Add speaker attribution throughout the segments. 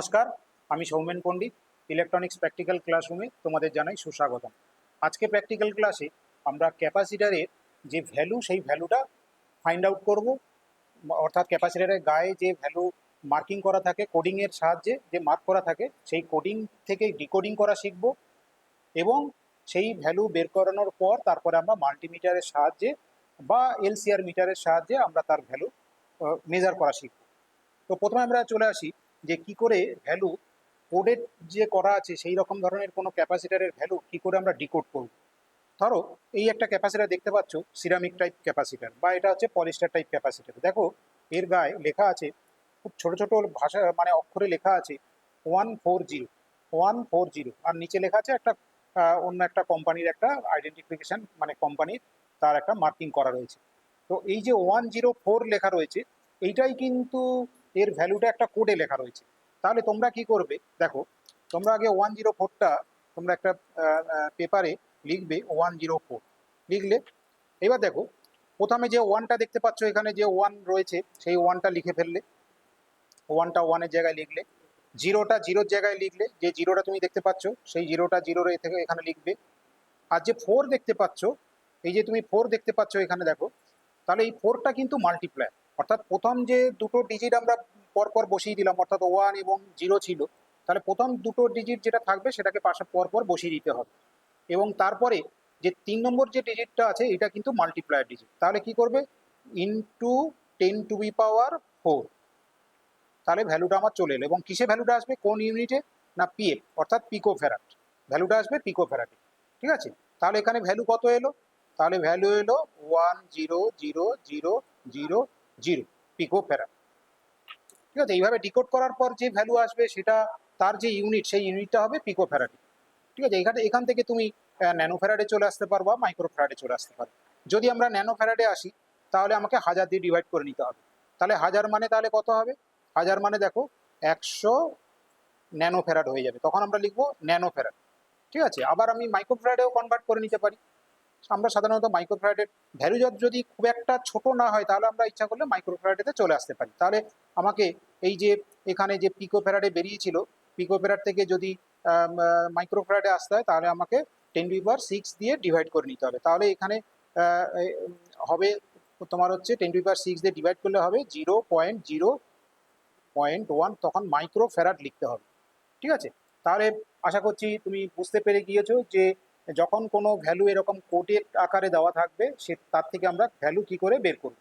Speaker 1: নমস্কার, আমি সৌমেন পণ্ডিত। Electronics practical ক্লাসরুমে তোমাদের জানাই সুস্বাগতম। আজকে প্র্যাকটিক্যাল ক্লাসে আমরা ক্যাপাসিটারের যে ভ্যালু সেই ভ্যালুটা ফাইন্ড আউট করব। অর্থাৎ ক্যাপাসিটারের গায়ে যে ভ্যালু মার্কিং করা থাকে, কোডিংয়ের সাহায্যে যে মার্ক করা থাকে, সেই কোডিং থেকে ডিকোডিং করা শিখব এবং সেই ভ্যালু বের করানোর পর তারপরে আমরা মাল্টিমিটারের সাহায্যে বা এলসিআর মিটারের সাহায্যে আমরা তার ভ্যালু মেজার করা শিখব। তো প্রথমে আমরা চলে আসি যে কি করে ভ্যালু কোডেড যে করা আছে সেই রকম ধরনের কোনো ক্যাপাসিটারের ভ্যালু কি করে আমরা ডিকোড করব। ধরো এই একটা ক্যাপাসিটার দেখতে পাচ্ছ, সিরামিক টাইপ ক্যাপাসিটার বা এটা হচ্ছে পলিস্টার টাইপ ক্যাপাসিটার। দেখো এর গায়ে লেখা আছে, খুব ছোট ছোট ভাষা মানে অক্ষরে লেখা আছে 140 140, আর নিচে লেখা আছে একটা অন্য একটা কোম্পানির একটা আইডেন্টিফিকেশন, মানে কোম্পানির তার একটা মার্কিং করা রয়েছে। তো এই যে 104 লেখা রয়েছে, এইটাই কিন্তু এর ভ্যালুটা একটা কোডে লেখা রয়েছে। তাহলে তোমরা কি করবে, দেখো তোমরা আগে 104টা তোমরা একটা পেপারে লিখবে 104 লিখলে। এবার দেখো প্রথমে যে ওয়ানটা দেখতে পাচ্ছ, এখানে যে ওয়ান রয়েছে সেই ওয়ানটা লিখে ফেললে, ওয়ানটা ওয়ানের জায়গায় লিখলে, জিরোটা জিরোর জায়গায় লিখলে, যে জিরোটা তুমি দেখতে পাচ্ছ সেই জিরোটা জিরোর এ থেকে এখানে লিখবে। আর যে ফোর দেখতে পাচ্ছ, এই যে তুমি ফোর দেখতে পাচ্ছ এখানে দেখো, তাহলে এই ফোরটা কিন্তু মাল্টিপ্লাই, অর্থাৎ প্রথম যে দুটো ডিজিট আমরা পরপর বসিয়ে দিলাম, অর্থাৎ ওয়ান এবং জিরো ছিল, তাহলে প্রথম দুটো ডিজিট যেটা থাকবে সেটাকে পাশে পরপর বসিয়ে দিতে হবে। এবং তারপরে যে 3 নম্বর যে ডিজিটটা আছে এটা কিন্তু মাল্টিপ্লায়ার ডিজিট, তাহলে কি করবে, ইনটু 10⁴, তাহলে ভ্যালুটা আমার চলে এলো। এবং কিসে ভ্যালুটা আসবে, কোন ইউনিটে, না পিএফ অর্থাৎ পিকো ফ্যারাড, ভ্যালুটা আসবে পিকো ফ্যারাডে। ঠিক আছে, তাহলে এখানে ভ্যালু কত এলো, তাহলে ভ্যালু এলো 100000 পিকো ফ্যারাড। ঠিক আছে, এইভাবে ডিকোড করার পর যে ভ্যালু আসবে সেটা তার যে ইউনিট সেই ইউনিটটা হবে পিকো ফ্যারাডে। ঠিক আছে, এখান থেকে তুমি ন্যানো ফ্যারাডে চলে আসতে পারো বা মাইক্রো ফ্যারাডে চলে আসতে পারো। যদি আমরা ন্যানো ফ্যারাডে আসি তাহলে আমাকে 1000 দিয়ে ডিভাইড করে নিতে হবে। তাহলে 1000 মানে তাহলে কত হবে, 1000 মানে দেখো 100 ন্যানো ফ্যারাড হয়ে যাবে, তখন আমরা লিখবো ন্যানো ফ্যারাড। ঠিক আছে, আবার আমি মাইক্রো ফ্যারাডেও কনভার্ট করে নিতে পারি। আমরা সাধারণত মাইক্রো ফ্যারাডের ভ্যালু যদি খুব একটা ছোট না হয় তাহলে আমরা ইচ্ছা করলে মাইক্রো ফ্যারাডেতে চলে আসতে পারি। তাহলে আমাকে এই যে এখানে যে পিকো ফ্যারাডে বেরিয়েছিল, পিকো ফ্যারাড থেকে যদি মাইক্রো ফ্যারাডে আসতে হয় তাহলে আমাকে 10⁶ দিয়ে ডিভাইড করে নিতে হবে। তাহলে এখানে হবে তোমার হচ্ছে 10⁶ দিয়ে ডিভাইড করলে হবে 0.0.1, তখন মাইক্রো ফ্যারাড লিখতে হবে। ঠিক আছে, তাহলে আশা করছি তুমি বুঝতে পেরে গিয়েছো যে যখন কোনো ভ্যালু এরকম কোডের আকারে দেওয়া থাকবে সে তার থেকে আমরা ভ্যালু কি করে বের করব।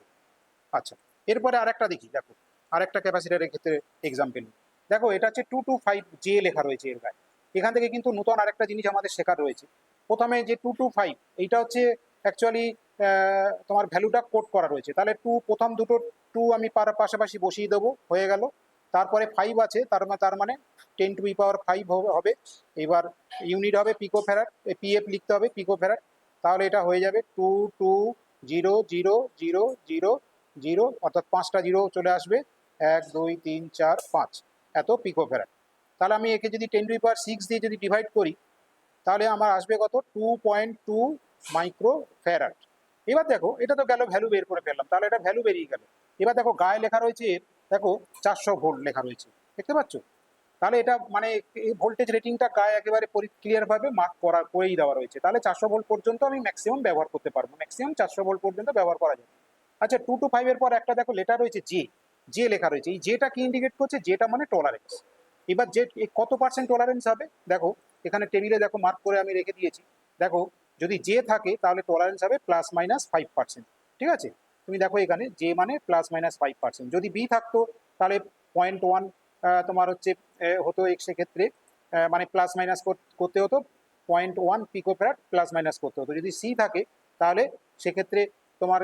Speaker 1: আচ্ছা, এরপরে আরেকটা দেখি, দেখো আরেকটা ক্যাপাসিটারের ক্ষেত্রে এক্সাম্পল। দেখো এটা হচ্ছে 225J লেখা রয়েছে এর গায়ে। এখান থেকে কিন্তু নতুন আরেকটা জিনিস আমাদের শেখার রয়েছে। প্রথমে যে 225, এইটা হচ্ছে অ্যাকচুয়ালি তোমার ভ্যালুটা কোড করা রয়েছে। তাহলে প্রথম দুটো টু আমি পাশাপাশি বসিয়ে দেবো, হয়ে গেল। তারপরে 5 আছে, তার মানে 10⁵ হবে। এবার ইউনিট হবে পিকো ফ্যারাড, পিএফ লিখতে হবে পিকো ফ্যারাড। তাহলে এটা হয়ে যাবে 220000, অর্থাৎ 5টা জিরো চলে আসবে, 1 2 3 4 5, এত পিকো ফ্যারাড। তাহলে আমি একে যদি 10⁶ দিয়ে যদি ডিভাইড করি তাহলে আমার আসবে কত, 2.2 মাইক্রো ফ্যারাড। এবার দেখো এটা তো গেল, ভ্যালু বের করে ফেললাম, তাহলে এটা ভ্যালু বেরিয়ে গেল। এবার দেখো গায়ে লেখা রয়েছে, দেখো 400 ভোল্ট লেখা রয়েছে, দেখতে পাচ্ছ। তাহলে এটা মানে এই ভোল্টেজ রেটিংটা গায়ে একেবারে ক্লিয়ারভাবে মার্ক করেই দেওয়া রয়েছে। তাহলে 400 ভোল্ট পর্যন্ত আমি ম্যাক্সিমাম ব্যবহার করতে পারবো, ম্যাক্সিমাম 400 ভোল্ট পর্যন্ত ব্যবহার করা যায়। আচ্ছা, 2 to 5 এর পর একটা দেখো লেটার রয়েছে জে, জে লেখা রয়েছে। এই জেটা কি ইন্ডিকেট করছে, জেটা মানে টলারেন্স। এবার যে কত পার্সেন্ট টলারেন্স হবে, দেখো এখানে টেবিলে দেখো মার্ক করে আমি রেখে দিয়েছি। দেখো যদি জে থাকে তাহলে টলারেন্স হবে +-5%। ঠিক আছে, তুমি দেখো এখানে জে মানে +-5%। যদি বি থাকতো তাহলে 0.1 তোমার হচ্ছে হতো, সেক্ষেত্রে মানে প্লাস মাইনাস করতে হতো 0.1 পিকো ফ্যারাড, প্লাস মাইনাস করতে হতো। যদি সি থাকে তাহলে সেক্ষেত্রে তোমার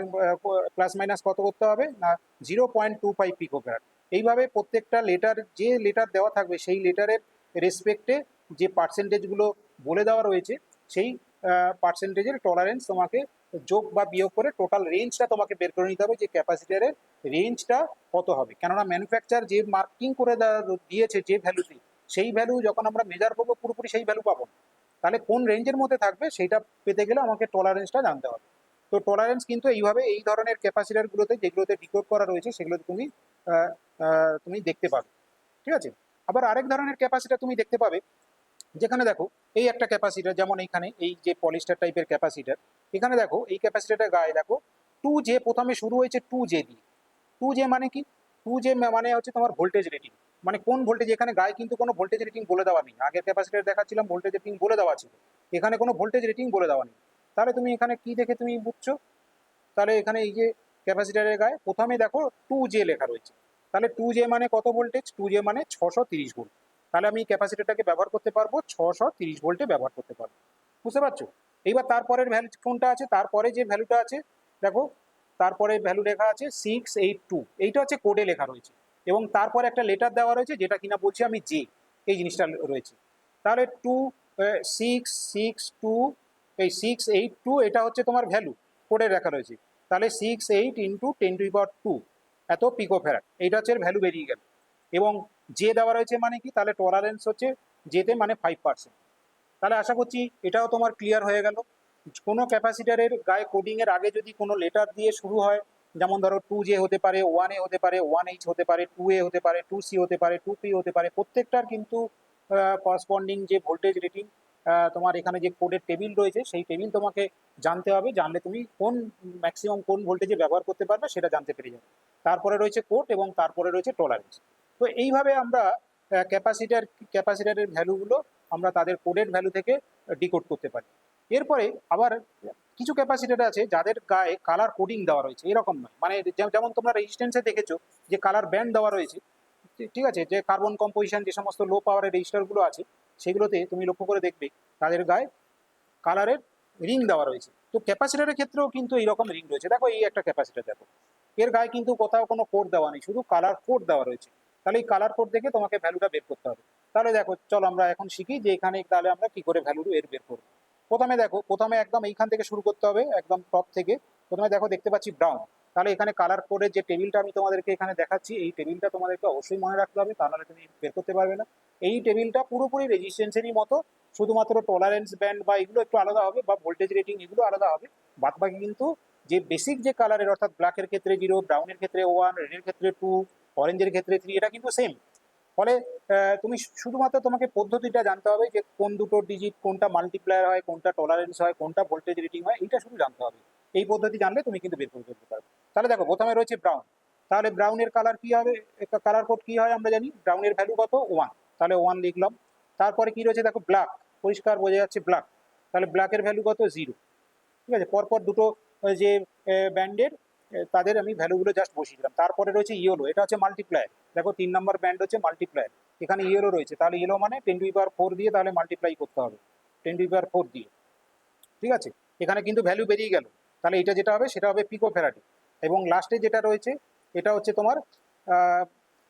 Speaker 1: প্লাস মাইনাস কত করতে হবে না, 0.25 পিকো ফ্যারাড। এইভাবে প্রত্যেকটা লেটার, যে লেটার দেওয়া থাকবে সেই লেটারের রেসপেক্টে যে পার্সেন্টেজগুলো বলে দেওয়া রয়েছে সেই পার্সেন্টেজের টলারেন্স তোমাকে যোগ বা বিয়োগ করে টোটাল রেঞ্জটা তোমাকে বের করে নিতে হবে, যে ক্যাপাসিটারের রেঞ্জটা কত হবে। কেননা ম্যানুফ্যাকচার যে মার্কিং করে দিয়েছে যে ভ্যালুতে, সেই ভ্যালু যখন আমরা মেজার করবো পুরোপুরি সেই ভ্যালু পাবো না। তাহলে কোন রেঞ্জের মধ্যে থাকবে সেইটা পেতে গেলে আমাকে টলারেন্সটা জানতে হবে। তো টলারেন্স কিন্তু এইভাবে এই ধরনের ক্যাপাসিটারগুলোতে যেগুলোতে ডিকোড করা রয়েছে সেগুলোতে তুমি তুমি দেখতে পাবে। ঠিক আছে, আবার আরেক ধরনের ক্যাপাসিটার তুমি দেখতে পাবে, যেখানে দেখো এই একটা ক্যাপাসিটার, যেমন এইখানে এই যে পলিস্টার টাইপের ক্যাপাসিটার, এখানে দেখো এই ক্যাপাসিটারটার গায়ে দেখো 2J প্রথমে শুরু হয়েছে 2J দিয়ে। 2J মানে কি? 2J মানে হচ্ছে তোমার ভোল্টেজ রেটিং, মানে কোন ভোল্টেজ, এখানে গায়ে কিন্তু কোনো ভোল্টেজ রেটিং বলে দেওয়া নেই। আগের ক্যাপাসিটার দেখাচ্ছিলাম ভোল্টেজ রেটিং বলে দেওয়া ছিল, এখানে কোনো ভোল্টেজ রেটিং বলে দেওয়া নেই। তাহলে তুমি এখানে কি দেখে তুমি বুঝছো? তাহলে এখানে এই যে ক্যাপাসিটারের গায়ে প্রথমে দেখো 2J লেখা রয়েছে, তাহলে 2J মানে কত ভোল্টেজ? 2J মানে 630 ভোল্ট। তাহলে আমি ক্যাপাসিটারটাকে ব্যবহার করতে পারবো 630 ভোল্টে ব্যবহার করতে পারবো। বুঝতে পারছো? এইবার তারপরের ভ্যালু কোনটা আছে, তারপরে যে ভ্যালুটা আছে দেখো, তারপরে ভ্যালু লেখা আছে 682, এইটা হচ্ছে কোডে লেখা রয়েছে, এবং তারপরে একটা লেটার দেওয়া রয়েছে যেটা কিনা বলছি আমি জে, এই জিনিসটা রয়েছে। তাহলে 662, এই 682 এটা হচ্ছে তোমার ভ্যালু, কোডে লেখা রয়েছে। তাহলে 68 ইন্টু 10⁻², এত পিকোফ্যারাড, এইটা হচ্ছে ভ্যালু বেরিয়ে গেল। এবং যে দেওয়া রয়েছে মানে কি, তাহলে টলারেন্স হচ্ছে যেতে মানে 5%। তাহলে আশা করছি এটাও তোমার ক্লিয়ার হয়ে গেল। কোনো ক্যাপাসিটারের গায়ে কোডিং এর আগে যদি কোনো লেটার দিয়ে শুরু হয়, যেমন ধরো 2J হতে পারে, 1A হতে পারে, 1H হতে পারে, 2A হতে পারে, 2C হতে পারে, 2P হতে পারে, প্রত্যেকটার কিন্তু করসপন্ডিং যে ভোল্টেজ রেটিং তোমার এখানে যে কোডের টেবিল রয়েছে সেই টেবিল তোমাকে জানতে হবে, জানলে তুমি কোন ম্যাক্সিমাম কোন ভোল্টেজে ব্যবহার করতে পারবে সেটা জানতে পেরে যাবে। তারপরে রয়েছে কোড এবং তারপরে রয়েছে টলারেন্স। তো এইভাবে আমরা ক্যাপাসিটারের ভ্যালুগুলো আমরা তাদের কোডের ভ্যালু থেকে ডিকোড করতে পারি। এরপরে আবার কিছু ক্যাপাসিটার আছে যাদের গায়ে কালার কোডিং দেওয়া রয়েছে, এরকম নয়, মানে যেমন তোমরা রেজিস্ট্যান্সে দেখেছো যে কালার ব্যান্ড দেওয়া রয়েছে, ঠিক আছে, যে কার্বন কম্পোজিশন যে সমস্ত লো পাওয়ারের রেজিস্টারগুলো আছে সেগুলোতে তুমি লক্ষ্য করে দেখবে তাদের গায়ে কালারের রিং দেওয়া রয়েছে। তো ক্যাপাসিটারের ক্ষেত্রেও কিন্তু এইরকম রিং রয়েছে। দেখো এই একটা ক্যাপাসিটার দেখো, এর গায়ে কিন্তু কোথাও কোনো কোড দেওয়া নেই, শুধু কালার কোড দেওয়া রয়েছে। তাহলে এই কালার কোড দেখে তোমাকে ভ্যালুটা বের করতে হবে। তাহলে দেখো চলো আমরা এখন শিখি যে এখানে তাহলে আমরা কি করে ভ্যালু এর বের করবো। প্রথমে দেখো, প্রথমে একদম এইখান থেকে শুরু করতে হবে, একদম টপ থেকে। প্রথমে দেখো দেখতে পাচ্ছি ব্রাউন, তাহলে এখানে কালার কোডের যে টেবিলটা আমি তোমাদেরকে এখানে দেখাচ্ছি, এই টেবিলটা তোমাদেরকে অবশ্যই মনে রাখতে হবে, তা নাহলে তুমি বের করতে পারবে না। এই টেবিলটা পুরোপুরি রেজিস্ট্যান্সেরই মতো, শুধুমাত্র টলারেন্স ব্যান্ড বা এগুলো একটু আলাদা হবে, বা ভোল্টেজ রেটিং এগুলো আলাদা হবে। বাদবাকি কিন্তু যে বেসিক যে কালারের, অর্থাৎ ব্ল্যাকের ক্ষেত্রে 0, ব্রাউনের ক্ষেত্রে 1, রেডের ক্ষেত্রে 2, অরেঞ্জের ক্ষেত্রে 3, এটা কিন্তু সেম। ফলে তুমি শুধুমাত্র তোমাকে পদ্ধতিটা জানতে হবে যে কোন দুটো ডিজিট, কোনটা মাল্টিপ্লায়ার হয়, কোনটা টলারেন্স হয়, কোনটা ভোল্টেজ রেটিং হয়, এইটা শুধু জানতে হবে। এই পদ্ধতি জানলে তুমি কিন্তু বের করে ফেলতে পারবে। তাহলে দেখো প্রথমে রয়েছে ব্রাউন, তাহলে ব্রাউনের কালার কি হবে, কালার কোড কি হয় আমরা জানি, ব্রাউনের ভ্যালু কত 1, তাহলে 1 লিখলাম। তারপরে কি রয়েছে দেখো ব্ল্যাক, পরিষ্কার বোঝা যাচ্ছে ব্ল্যাক, তাহলে ব্ল্যাকের ভ্যালু কত 0। ঠিক আছে, পরপর দুটো যে ব্যান্ডের তাদের আমি ভ্যালুগুলো জাস্ট বসিয়ে দিলাম। তারপরে রয়েছে ইয়েলো, এটা হচ্ছে মাল্টিপ্লায়ার, দেখো 3 নম্বর ব্যান্ড হচ্ছে মাল্টিপ্লায়ার, এখানে ইয়েলো রয়েছে, তাহলে ইয়েলো মানে 10⁻4 দিয়ে তাহলে মাল্টিপ্লাই করতে হবে, 10⁻4 দিয়ে। ঠিক আছে, এখানে কিন্তু ভ্যালু বেরিয়ে গেল। তাহলে এটা যেটা হবে সেটা হবে পিকো ফ্যারাডে। এবং লাস্টে যেটা রয়েছে এটা হচ্ছে তোমার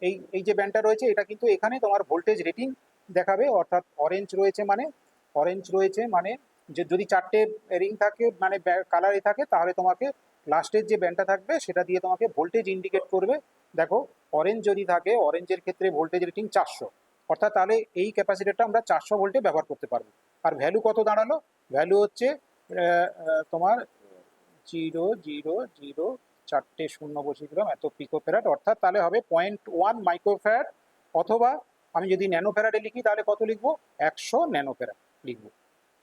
Speaker 1: এই এই যে ব্যান্ডটা রয়েছে এটা কিন্তু এখানে তোমার ভোল্টেজ রেটিং দেখাবে, অর্থাৎ অরেঞ্জ রয়েছে মানে যে যদি 4টে রিং থাকে মানে কালারে থাকে, তাহলে তোমাকে লাস্টের যে ব্যান্ডটা থাকবে সেটা দিয়ে তোমাকে ভোল্টেজ ইন্ডিকেট করবে। দেখো অরেঞ্জ যদি থাকে, অরেঞ্জের ক্ষেত্রে ভোল্টেজ রেটিং 400, অর্থাৎ তাহলে এই ক্যাপাসিটারটা আমরা 400 ভোল্টে ব্যবহার করতে পারবো। আর ভ্যালু কত দাঁড়ালো, ভ্যালু হচ্ছে তোমার 0,0,0, 4টে শূন্য বসিয়ে দিলাম, এত পিকোফ্যারাড, অর্থাৎ তাহলে হবে 0.1 মাইক্রোফ্যারাড। অথবা আমি যদি ন্যানোফ্যারাডে লিখি তাহলে কত লিখবো, 100 ন্যানোফ্যারাড লিখবো।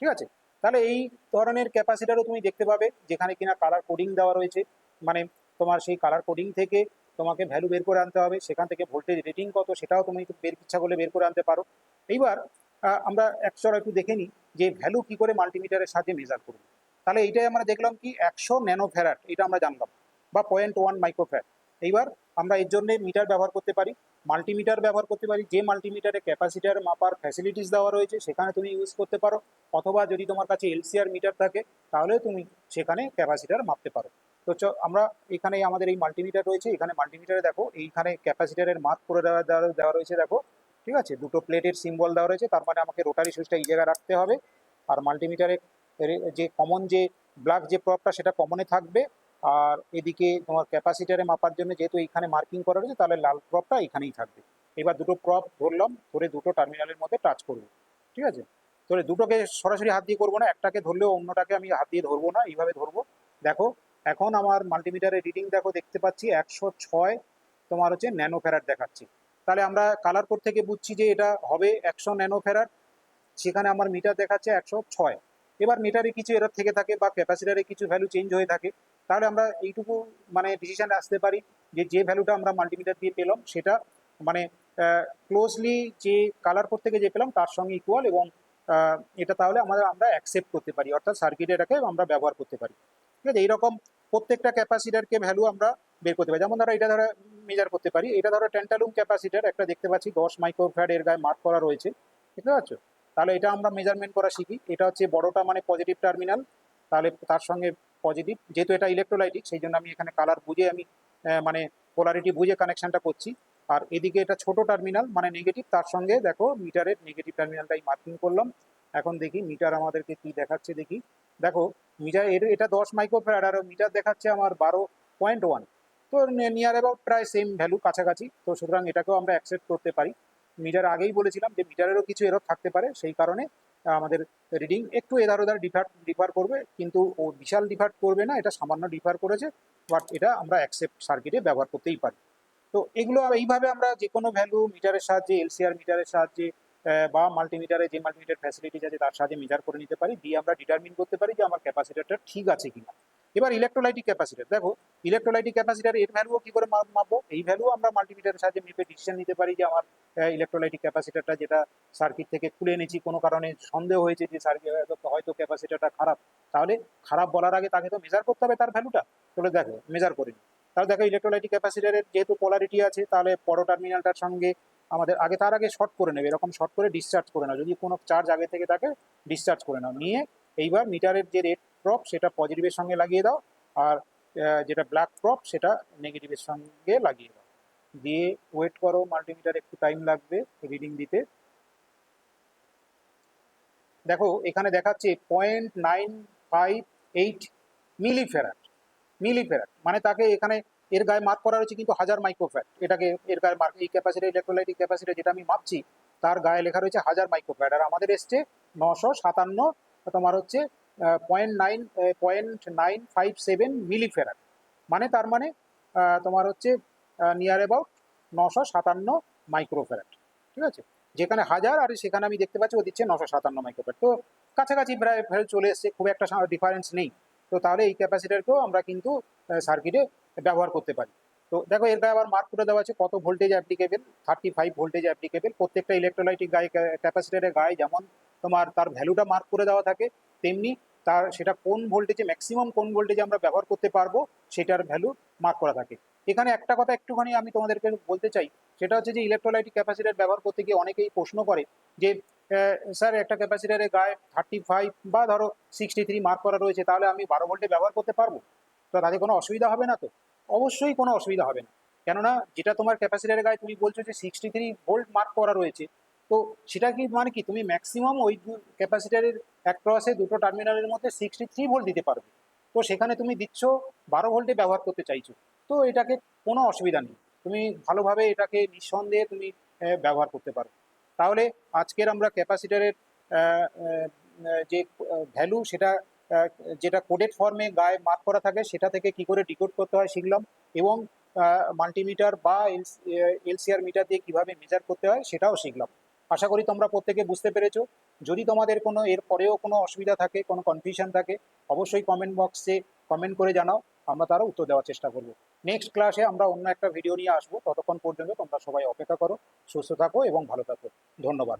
Speaker 1: ঠিক আছে, তাহলে এই ধরনের ক্যাপাসিটারও তুমি দেখতে পাবে যেখানে কিনা কালার কোডিং দেওয়া রয়েছে, মানে তোমার সেই কালার কোডিং থেকে তোমাকে ভ্যালু বের করে আনতে হবে, সেখান থেকে ভোল্টেজ রেটিং কত সেটাও তুমি ইচ্ছা করলে বের করে আনতে পারো। এইবার আমরা একটু দেখে নিই যে ভ্যালু কি করে মাল্টিমিটারের সাহায্যে মেজার করবো। তাহলে এইটাই আমরা দেখলাম কি 100 ন্যানোফ্যারাড, এটা আমরা জানলাম, বা 0.1 মাইক্রোফ্যারাড। এইবার আমরা এর জন্য মিটার ব্যবহার করতে পারি, মাল্টিমিটার ব্যবহার করতে পারি, যে মাল্টিমিটারে ক্যাপাসিটার মাপার ফ্যাসিলিটিস দেওয়া রয়েছে সেখানে তুমি ইউজ করতে পারো। অথবা যদি তোমার কাছে এলসিআর মিটার থাকে তাহলে তুমি সেখানে ক্যাপাসিটার মাপতে পারো। তো আমরা এখানে আমাদের এই মাল্টিমিটার রয়েছে, এখানে মাল্টিমিটারে দেখো এইখানে ক্যাপাসিটারের মার্ক করে দেওয়া রয়েছে দেখো। ঠিক আছে, দুটো প্লেটের সিম্বল দেওয়া রয়েছে, তার মানে আমাকে রোটারি সুইচটা এই জায়গায় রাখতে হবে। আর মাল্টিমিটারে যে কমন যে ব্ল্যাক যে প্রপটা সেটা কমনে থাকবে, আর এদিকে তোমার ক্যাপাসিটারে মাপার জন্য যেহেতু এখানে মার্কিং করা রয়েছে তাহলে লাল প্রপটা এখানেই থাকবে। এবার দুটো প্রপ ধরলাম, ধরে দুটো টার্মিনালের মধ্যে টাচ করবো। ঠিক আছে, তাহলে দুটোকে সরাসরি হাত দিয়ে করবো না, একটাকে ধরলেও অন্যটাকে আমি হাত দিয়ে ধরবো না, এইভাবে ধরবো। দেখো এখন আমার মাল্টিমিটারের রিডিং দেখো দেখতে পাচ্ছি 106 তোমার হচ্ছে ন্যানোফ্যারাড দেখাচ্ছি। তাহলে আমরা কালার কোড থেকে বুঝছি যে এটা হবে 100 ন্যানোফ্যারাড, সেখানে আমার মিটার দেখাচ্ছে 106। এবার মিটারে কিছু এরর থেকে থাকে বা ক্যাপাসিটারে কিছু ভ্যালু চেঞ্জ হয়ে থাকে, তাহলে আমরা এইটুকু মানে ডিসিশনে আসতে পারি যে যে ভ্যালুটা আমরা মাল্টিমিটার দিয়ে পেলাম সেটা মানে ক্লোজলি যে কালার কোড থেকে যে পেলাম তার সঙ্গে ইকুয়াল, এবং এটা তাহলে আমরা অ্যাকসেপ্ট করতে পারি, অর্থাৎ সার্কিটে এটাকে আমরা ব্যবহার করতে পারি। ঠিক আছে, এইরকম প্রত্যেকটা ক্যাপাসিটারকে ভ্যালু আমরা বের করতে পারি। যেমন ধরো এটা ধরো মেজার করতে পারি, এটা ধরো ট্যান্টালুম ক্যাপাসিটার একটা দেখতে পাচ্ছি 10 মাইক্রোফ্যারাড এর গায়ে মার্ক করা রয়েছে, বুঝতে পারছো? তাহলে এটা আমরা মেজারমেন্ট করা শিখি। এটা হচ্ছে বড়টা মানে পজিটিভ টার্মিনাল, তাহলে তার সঙ্গে পজিটিভ, যেহেতু এটা ইলেকট্রোলাইটিক সেই জন্য আমি এখানে কালার বুঝে আমি মানে পোলারিটি বুঝে কানেকশনটা করছি। আর এদিকে এটা ছোট টার্মিনাল মানে নেগেটিভ, তার সঙ্গে দেখো মিটারের নেগেটিভ টার্মিনালটাই মার্কিং করলাম। এখন দেখি মিটার আমাদেরকে কি দেখাচ্ছে, দেখি। দেখো মিটার এটা 10 মাইক্রোফ্যারাড আর মিটার দেখাচ্ছে আমার 12.1, তো নিয়ার অ্যাবাউট প্রায় সেম ভ্যালু, কাছাকাছি। তো সুতরাং এটাকেও আমরা অ্যাকসেপ্ট করতে পারি। মিটার আগেই বলেছিলাম যে মিটারেরও কিছু এরর থাকতে পারে, সেই কারণে আমাদের রিডিং একটু এধার ওধার ডিফার করবে, কিন্তু ও বিশাল ডিফার করবে না, এটা সামান্য ডিফার করেছে, বাট এটা আমরা অ্যাকসেপ্ট সার্কিটে ব্যবহার করতেই পারি। তো এগুলো এইভাবে আমরা যে কোনো ভ্যালু মিটারের সাহায্যে, এলসিআর মিটারের সাহায্যে বা মাল্টিমিটারে যে মাল্টিমিটার ফ্যাসিলিটিস আছে তার সাহায্যে মেজার করে নিতে পারি, দিয়ে আমরা ডিটারমিন করতে পারি যে আমার ক্যাপাসিটারটা ঠিক আছে কিনা। এবার ইলেকট্রোলাইটিক ক্যাপাসিটার দেখো, ইলেকট্রোলাইটিক ক্যাপাসিটার এর ভ্যালুও কি করে মাপবো? এই ভ্যালু আমরা মাল্টিমিটারের সাহায্যে মেপে ডিসিশন নিতে পারি যে আমার ইলেকট্রোলাইটিক ক্যাপাসিটারটা যেটা সার্কিট থেকে খুলে এনেছি, কোনো কারণে সন্দেহ হয়েছে যে সার্কিট হয়তো ক্যাপাসিটারটা খারাপ, তাহলে খারাপ বলার আগে তাকে তো মেজার করতে হবে তার ভ্যালুটা। তাহলে দেখো মেজার করে নিই। তাহলে দেখো ইলেকট্রোলাইটিক ক্যাপাসিটারের যেহেতু পোলারিটি আছে, তাহলে বড় টার্মিনালটার সঙ্গে আমাদের তার আগে শর্ট করে নেবে, এরকম শর্ট করে ডিসচার্জ করে নাও, যদি কোনো চার্জ আগে থেকে থাকে ডিসচার্জ করে নাও, নিয়ে এইবার মিটারের যে রেড প্রপ সেটা পজিটিভের সঙ্গে লাগিয়ে দাও, আর যেটা ব্ল্যাক প্রপ সেটা নেগেটিভের সঙ্গে লাগিয়ে দাও, দিয়ে ওয়েট করো, মাল্টিমিটার একটু টাইম লাগবে রিডিং দিতে। দেখো এখানে দেখাচ্ছে 0.958 মিলিফ্যারাড। মিলিফ্যারাড মানে তাকে এখানে এর গায়ে মার্ক করা রয়েছে কিন্তু 1000 মাইক্রোফ্যারাড, এটাকে এর গায়ে মার্ক, এই ক্যাপাসিটি ইলেকট্রোলাইটিক ক্যাপাসিটি যেটা আমি মাপছি তার গায়ে লেখা রয়েছে 1000 মাইক্রোফ্যারাড, আর আমাদের এসছে 957, তোমার হচ্ছে 0.957 মিলিফ্যারাড, মানে তার মানে তোমার হচ্ছে নিয়ার অ্যাবাউট 957 মাইক্রোফ্যারাড। ঠিক আছে, যেখানে 1000 আর সেখানে আমি দেখতে পাচ্ছি ও দিচ্ছে 957 মাইক্রোফ্যারাড, তো কাছাকাছি প্রায় চলে এসছে, খুব একটা ডিফারেন্স নেই। তো তাহলে এই ক্যাপাসিটারকেও আমরা কিন্তু সার্কিটে ব্যবহার করতে পারি। তো দেখো এর গায়ে আবার মার্ক করে দেওয়া আছে কত ভোল্টেজ অ্যাপ্লিকেবল, 35 ভোল্টেজ অ্যাপ্লিকেবল। প্রত্যেকটা ইলেকট্রোলাইটিক গায়ে ক্যাপাসিটারের গায়ে যেমন তোমার তার ভ্যালুটা মার্ক করে দেওয়া থাকে, তেমনি তার সেটা কোন ভোল্টেজে ম্যাক্সিমাম কোন ভোল্টেজে আমরা ব্যবহার করতে পারবো সেটার ভ্যালু মার্ক করা থাকে। এখানে একটা কথা একটুখানি আমি তোমাদেরকে বলতে চাই, সেটা হচ্ছে যে ইলেকট্রোলাইটিক ক্যাপাসিটার ব্যবহার করতে গিয়ে অনেকেই প্রশ্ন করে যে স্যার একটা ক্যাপাসিটারের গায়ে 35 বা ধরো 63 মার্ক করা রয়েছে, তাহলে আমি 12 ভোল্টে ব্যবহার করতে পারবো? তো তাতে কোনো অসুবিধা হবে না তো? অবশ্যই কোনো অসুবিধা হবে না, কেননা যেটা তোমার ক্যাপাসিটারের গায়ে তুমি বলছো যে 63 ভোল্ট মার্ক করা রয়েছে, তো সেটা কি মানে কি তুমি ম্যাক্সিমাম ওই ক্যাপাসিটারের অ্যাক্রসে দুটো টার্মিনালের মধ্যে 63 ভোল্ট দিতে পারবে, তো সেখানে তুমি দিচ্ছ 12 ভোল্টে ব্যবহার করতে চাইছো, তো এটাকে কোনো অসুবিধা নেই, তুমি ভালোভাবে এটাকে নিঃসন্দেহে তুমি ব্যবহার করতে পারো। তাহলে আজকের আমরা ক্যাপাসিটারের যে ভ্যালু সেটা যেটা কোডেড ফর্মে গায়ে মার্ক করা থাকে সেটা থেকে কি করে ডিকোড করতে হয় শিখলাম, এবং মাল্টিমিটার বা এলসিআর মিটার দিয়ে কিভাবে মেজার করতে হয় সেটাও শিখলাম। আশা করি তোমরা প্রত্যেকে বুঝতে পেরেছো। যদি তোমাদের কোনো এর পরেও কোনো অসুবিধা থাকে, কোনো কনফিউশন থাকে, অবশ্যই কমেন্ট বক্সে কমেন্ট করে জানাও, আমরা তারও উত্তর দেওয়ার চেষ্টা করব। নেক্সট ক্লাসে আমরা অন্য একটা ভিডিও নিয়ে আসবো, ততক্ষণ পর্যন্ত তোমরা সবাই অপেক্ষা করো, সুস্থ থাকো এবং ভালো থাকো। ধন্যবাদ।